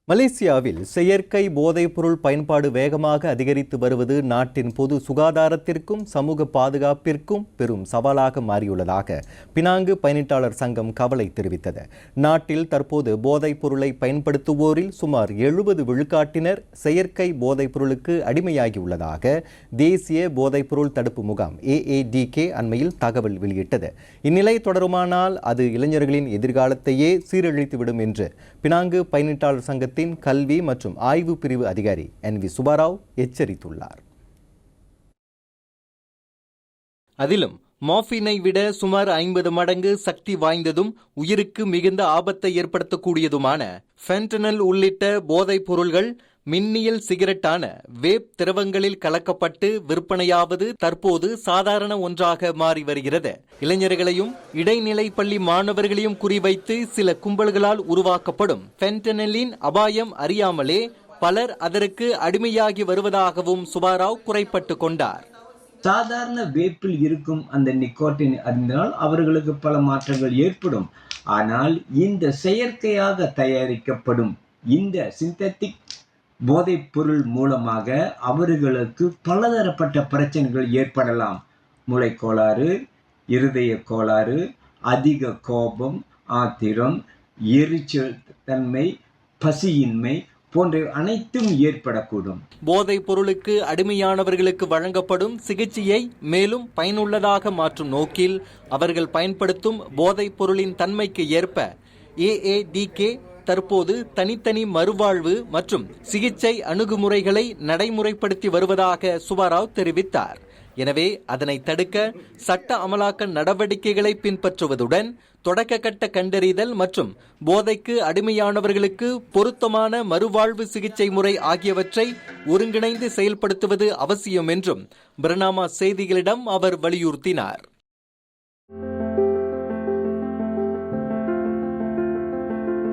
மலேசியாவில் செயற்கை போதைப்பொருள் பயன்பாடு வேகமாக அதிகரித்து வருவது நாட்டின் பொது சுகாதாரத்திற்கும் சமூக பாதுகாப்பிற்கும் பெரும் சவாலாக மாறியுள்ளதாக பினாங்கு பயணிட்டாளர் சங்கம் கவலை தெரிவித்தது. நாட்டில் தற்போது போதைப் பொருளை பயன்படுத்துவோரில் சுமார் 70 விழுக்காட்டினர் செயற்கை போதைப் பொருளுக்கு அடிமையாகியுள்ளதாக தேசிய போதைப்பொருள் தடுப்பு முகாம் AADK அண்மையில் தகவல் வெளியிட்டது. இந்நிலை தொடருமானால் அது இளைஞர்களின் எதிர்காலத்தையே சீரழித்துவிடும் என்று பினாங்கு பயணிட்டாளர் சங்க கல்வி மற்றும் ஆய்வு பிரிவு அதிகாரி NV சுபாராவ் எச்சரித்துள்ளார். அதிலும் மார்பினை விட சுமார் 50 மடங்கு சக்தி வாய்ந்ததும் உயிருக்கு மிகுந்த ஆபத்தை ஏற்படுத்தக்கூடியதுமான ஃபென்டனல் உள்ளிட்ட போதைப் பொருள்கள் மின்னியல் சிகரெட்டான வேப் திரவங்களில் கலக்கப்பட்டு விற்பனையாவது தற்போது சாதாரண ஒன்றாக மாறி வருகிறது. இளைஞர்களையும் இடைநிலை பள்ளி மாணவர்களையும் குறிவைத்து சில கும்பல்களால் உருவாக்கப்படும் ஃபென்டனலின் அபாயம் அறியாமலே பலர் அதற்கு அடிமையாகி வருவதாகவும் சுபாராவ் குறைப்பட்டு கொண்டார். சாதாரண வேப்பில் இருக்கும் அந்த நிக்கோட்டின் அறிந்தால் அவர்களுக்கு பல மாற்றங்கள் ஏற்படும். ஆனால் இந்த செயற்கையாக தயாரிக்கப்படும் இந்த சிந்தட்டிக் போதைப் பொருள் மூலமாக அவர்களுக்கு பலதரப்பட்ட பிரச்சனைகள் ஏற்படலாம். மூளைக்கோளாறு, இருதய கோளாறு, அதிக கோபம், ஆத்திரம், எரிச்சல் தன்மை, பசியின்மை போன்ற அனைத்தும் ஏற்படக்கூடும். போதைப் பொருளுக்கு அடிமையானவர்களுக்கு வழங்கப்படும் சிகிச்சையை மேலும் பயனுள்ளதாக மாற்றும் நோக்கில் அவர்கள் பயன்படுத்தும் போதைப் பொருளின் தன்மைக்கு ஏற்ப AADK தற்போது தனித்தனி மறுவாழ்வு மற்றும் சிகிச்சை அணுகுமுறைகளை நடைமுறைப்படுத்தி வருவதாக சுபாராவ் தெரிவித்தார். எனவே அதனை தடுக்க சட்ட அமலாக்க நடவடிக்கைகளை பின்பற்றுவதுடன் தொடக்க கட்ட கண்டறிதல் மற்றும் போதைக்கு அடிமையானவர்களுக்கு பொருத்தமான மறுவாழ்வு சிகிச்சை முறை ஆகியவற்றை ஒருங்கிணைந்து செயல்படுத்துவது அவசியம் என்றும் பர்னாமா செய்திகளிடம் அவர் வலியுறுத்தினார்.